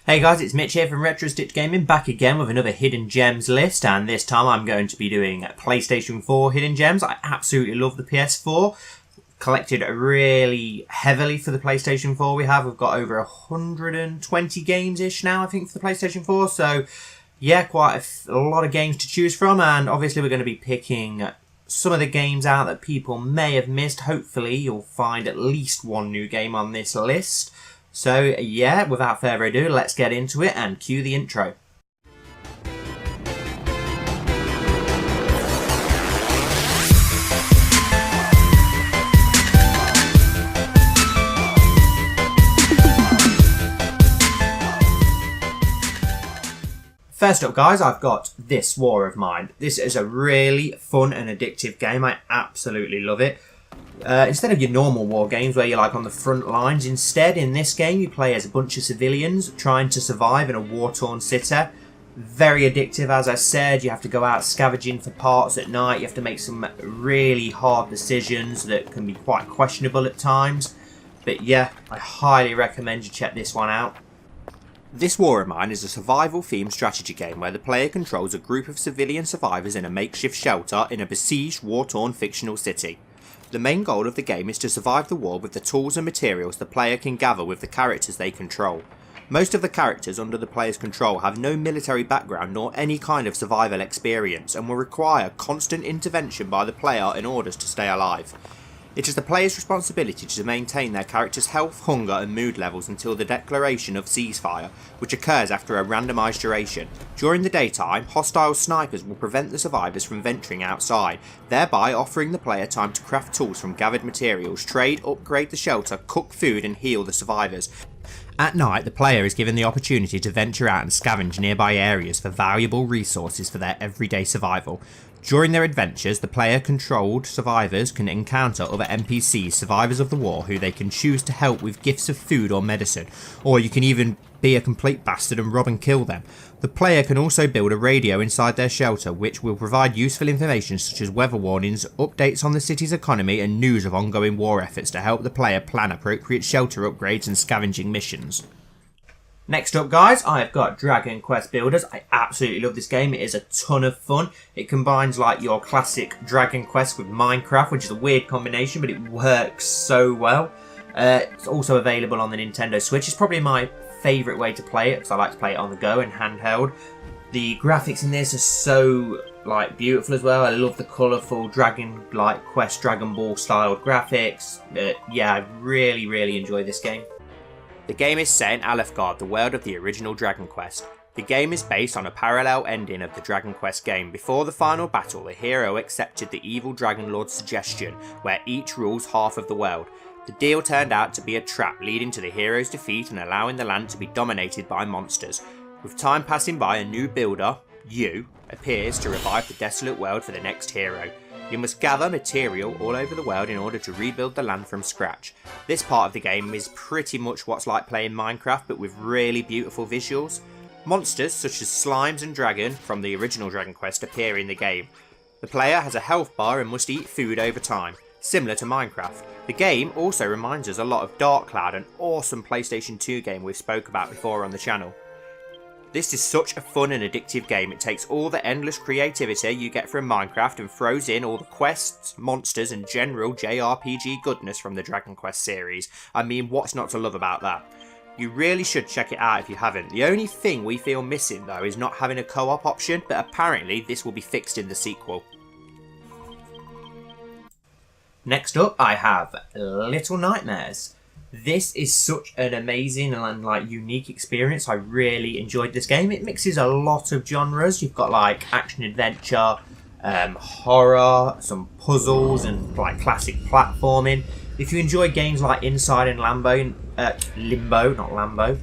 Hey guys, it's Mitch here from retrostitchgaming, back again with another Hidden Gems list, and this time I'm going to be doing PlayStation 4 Hidden Gems. I absolutely love the PS4. Collected really heavily for the PlayStation 4 we've got over 120 games-ish now, I think, for the PlayStation 4, so yeah, quite a lot of games to choose from, and obviously we're going to be picking some of the games out that people may have missed. Hopefully you'll find at least one new game on this list. So yeah, without further ado, let's get into it and cue the intro. First up guys, I've got This War of Mine. This is a really fun and addictive game. I absolutely love it. Instead of your normal war games where you're like on the front lines, instead in this game you play as a bunch of civilians trying to survive in a war-torn city. Very addictive, as I said. You have to go out scavenging for parts at night. You have to make some really hard decisions that can be quite questionable at times. But yeah, I highly recommend you check this one out. This War of Mine is a survival-themed strategy game where the player controls a group of civilian survivors in a makeshift shelter in a besieged, war-torn fictional city. The main goal of the game is to survive the war with the tools and materials the player can gather with the characters they control. Most of the characters under the player's control have no military background nor any kind of survival experience and will require constant intervention by the player in order to stay alive. It is the player's responsibility to maintain their character's health, hunger and mood levels until the declaration of ceasefire, which occurs after a randomised duration. During the daytime, hostile snipers will prevent the survivors from venturing outside, thereby offering the player time to craft tools from gathered materials, trade, upgrade the shelter, cook food and heal the survivors. At night, the player is given the opportunity to venture out and scavenge nearby areas for valuable resources for their everyday survival. During their adventures, the player-controlled survivors can encounter other NPCs, survivors of the war, who they can choose to help with gifts of food or medicine, or you can even be a complete bastard and rob and kill them. The player can also build a radio inside their shelter, which will provide useful information such as weather warnings, updates on the city's economy, and news of ongoing war efforts to help the player plan appropriate shelter upgrades and scavenging missions. Next up guys, I've got Dragon Quest Builders. I absolutely love this game. It is a ton of fun. It combines like your classic Dragon Quest with Minecraft, which is a weird combination, but it works so well. It's also available on the Nintendo Switch. It's probably my favourite way to play it because I like to play it on the go and handheld. The graphics in this are so beautiful as well. I love the colourful Dragon Quest Dragon Ball styled graphics. Yeah, I really enjoy this game. The game is set in Alefgard, the world of the original Dragon Quest. The game is based on a parallel ending of the Dragon Quest game. Before the final battle, the hero accepted the evil Dragon Lord's suggestion, where each rules half of the world. The deal turned out to be a trap, leading to the hero's defeat and allowing the land to be dominated by monsters. With time passing by, a new builder, you, appears to revive the desolate world for the next hero. You must gather material all over the world in order to rebuild the land from scratch. This part of the game is pretty much what's like playing Minecraft, but with really beautiful visuals. Monsters such as slimes and dragon from the original Dragon Quest appear in the game. The player has a health bar and must eat food over time, similar to Minecraft. The game also reminds us a lot of Dark Cloud, an awesome PlayStation 2 game we've spoke about before on the channel. This is such a fun and addictive game. It takes all the endless creativity you get from Minecraft and throws in all the quests, monsters and general JRPG goodness from the Dragon Quest series. I mean, what's not to love about that? You really should check it out if you haven't. The only thing we feel missing though is not having a co-op option, but apparently this will be fixed in the sequel. Next up I have Little Nightmares. This is such an amazing and unique experience. I really enjoyed this game. It mixes a lot of genres. You've got action adventure, horror, some puzzles and classic platforming. If you enjoy games like Inside and Limbo, not Lambo.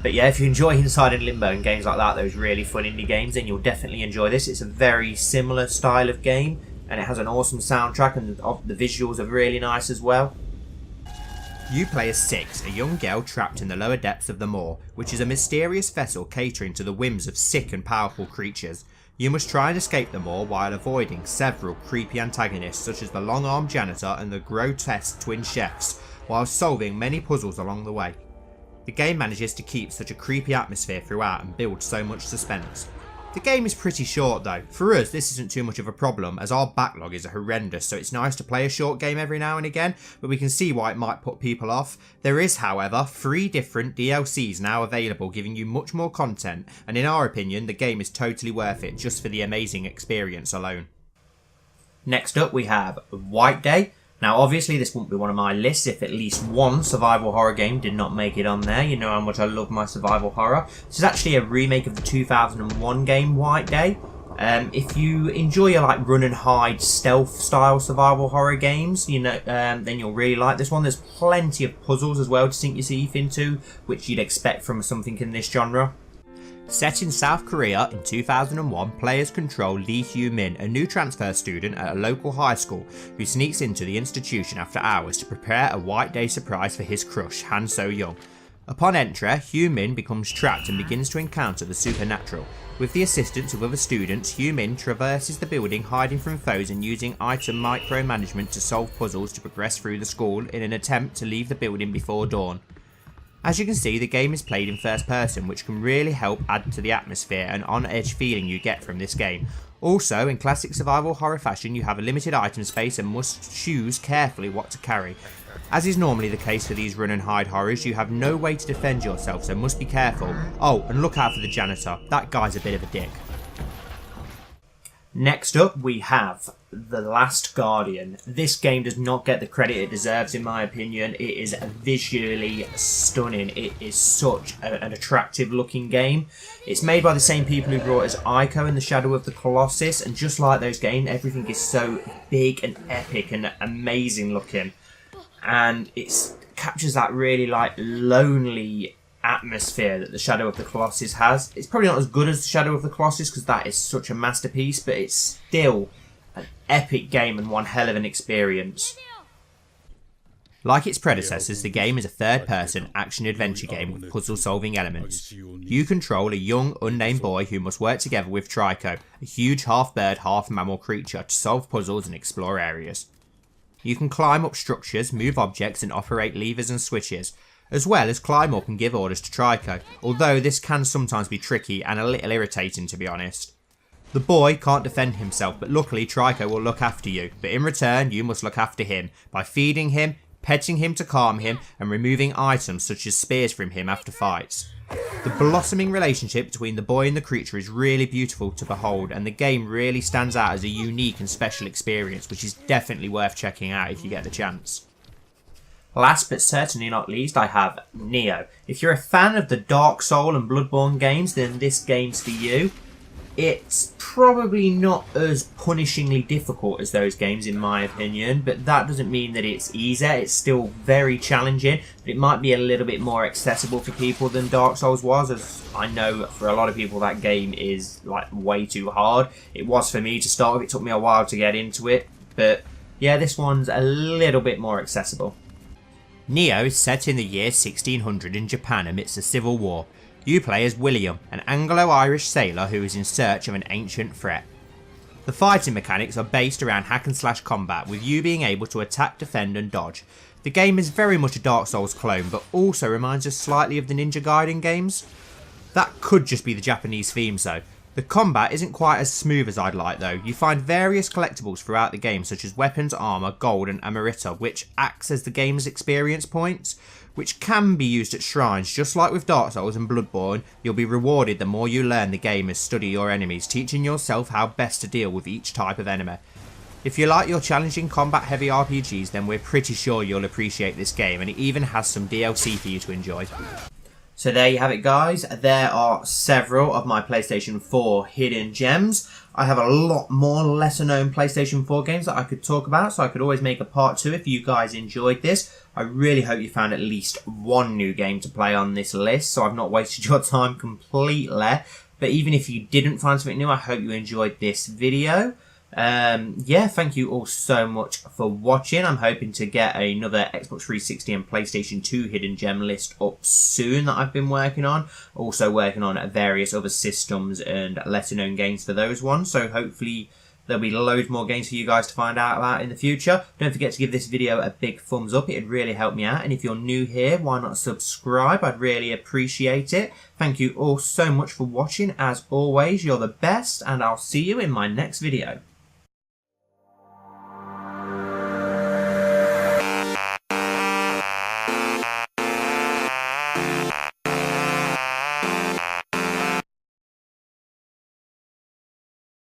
But yeah, if you enjoy Inside and Limbo and games like that, those really fun indie games, then you'll definitely enjoy this. It's a very similar style of game and it has an awesome soundtrack and the visuals are really nice as well. You play as Six, a young girl trapped in the lower depths of the Maw, which is a mysterious vessel catering to the whims of sick and powerful creatures. You must try and escape the Maw while avoiding several creepy antagonists such as the long-armed janitor and the grotesque twin chefs, while solving many puzzles along the way. The game manages to keep such a creepy atmosphere throughout and build so much suspense. The game is pretty short though. For us, this isn't too much of a problem as our backlog is horrendous, so it's nice to play a short game every now and again, but we can see why it might put people off. There is, however, 3 different DLCs now available giving you much more content, and in our opinion, the game is totally worth it just for the amazing experience alone. Next up we have White Day. Now obviously this wouldn't be one of my lists if at least one survival horror game did not make it on there. You know how much I love my survival horror. This is actually a remake of the 2001 game White Day. If you enjoy your like run and hide stealth style survival horror games, you know, then you'll really like this one. There's plenty of puzzles as well to sink your teeth into, which you'd expect from something in this genre. Set in South Korea in 2001, players control Lee Hyo-min, a new transfer student at a local high school who sneaks into the institution after hours to prepare a White Day surprise for his crush, Han So-young. Upon entry, Hyo-min becomes trapped and begins to encounter the supernatural. With the assistance of other students, Hyo-min traverses the building hiding from foes and using item micromanagement to solve puzzles to progress through the school in an attempt to leave the building before dawn. As you can see, the game is played in first person, which can really help add to the atmosphere and on-edge feeling you get from this game. Also, in classic survival horror fashion, you have a limited item space and must choose carefully what to carry. As is normally the case for these run and hide horrors, you have no way to defend yourself, so must be careful. Oh, and look out for the janitor. That guy's a bit of a dick. Next up, we have The Last Guardian. This game does not get the credit it deserves in my opinion. It is visually stunning. It is such an attractive looking game. It's made by the same people who brought us Ico and the Shadow of the Colossus, and just like those games, everything is so big and epic and amazing looking. And it captures that really like lonely atmosphere that the Shadow of the Colossus has. It's probably not as good as the Shadow of the Colossus because that is such a masterpiece, but it's still an epic game and one hell of an experience. Like its predecessors, the game is a third-person action-adventure game with puzzle-solving elements. You control a young, unnamed boy who must work together with Trico, a huge half-bird, half-mammal creature, to solve puzzles and explore areas. You can climb up structures, move objects and operate levers and switches, as well as climb up and give orders to Trico, although this can sometimes be tricky and a little irritating to be honest. The boy can't defend himself, but luckily Trico will look after you, but in return you must look after him by feeding him, petting him to calm him and removing items such as spears from him after fights. The blossoming relationship between the boy and the creature is really beautiful to behold, and the game really stands out as a unique and special experience, which is definitely worth checking out if you get the chance. Last but certainly not least, I have Nioh. If you're a fan of the Dark Souls and Bloodborne games, then this game's for you. It's probably not as punishingly difficult as those games in my opinion, but that doesn't mean that it's easy. It's still very challenging, but it might be a little bit more accessible for people than Dark Souls was, as I know for a lot of people that game is like way too hard. It was for me to start with. It took me a while to get into it, but yeah, this one's a little bit more accessible. Nioh is set in the year 1600 in Japan amidst a civil war. You play as William, an Anglo-Irish sailor who is in search of an ancient threat. The fighting mechanics are based around hack and slash combat, with you being able to attack, defend and dodge. The game is very much a Dark Souls clone, but also reminds us slightly of the Ninja Gaiden games. That could just be the Japanese themes though. The combat isn't quite as smooth as I'd like though. You find various collectibles throughout the game such as weapons, armour, gold and amrita, which acts as the game's experience points, which can be used at shrines. Just like with Dark Souls and Bloodborne, you'll be rewarded the more you learn the game and study your enemies, teaching yourself how best to deal with each type of enemy. If you like your challenging combat heavy RPGs, then we're pretty sure you'll appreciate this game, and it even has some DLC for you to enjoy. So there you have it guys, there are several of my PlayStation 4 hidden gems. I have a lot more lesser known PlayStation 4 games that I could talk about, so I could always make a part 2 if you guys enjoyed this. I really hope you found at least one new game to play on this list, so I've not wasted your time completely. But even if you didn't find something new, I hope you enjoyed this video. Yeah, thank you all so much for watching. I'm hoping to get another Xbox 360 and PlayStation 2 hidden gem list up soon that I've been working on. Also working on various other systems and lesser known games for those ones. So hopefully There'll be loads more games for you guys to find out about in the future. Don't forget to give this video a big thumbs up. It'd really help me out. And if you're new here, why not subscribe? I'd really appreciate it. Thank you all so much for watching. As always, you're the best, and I'll see you in my next video.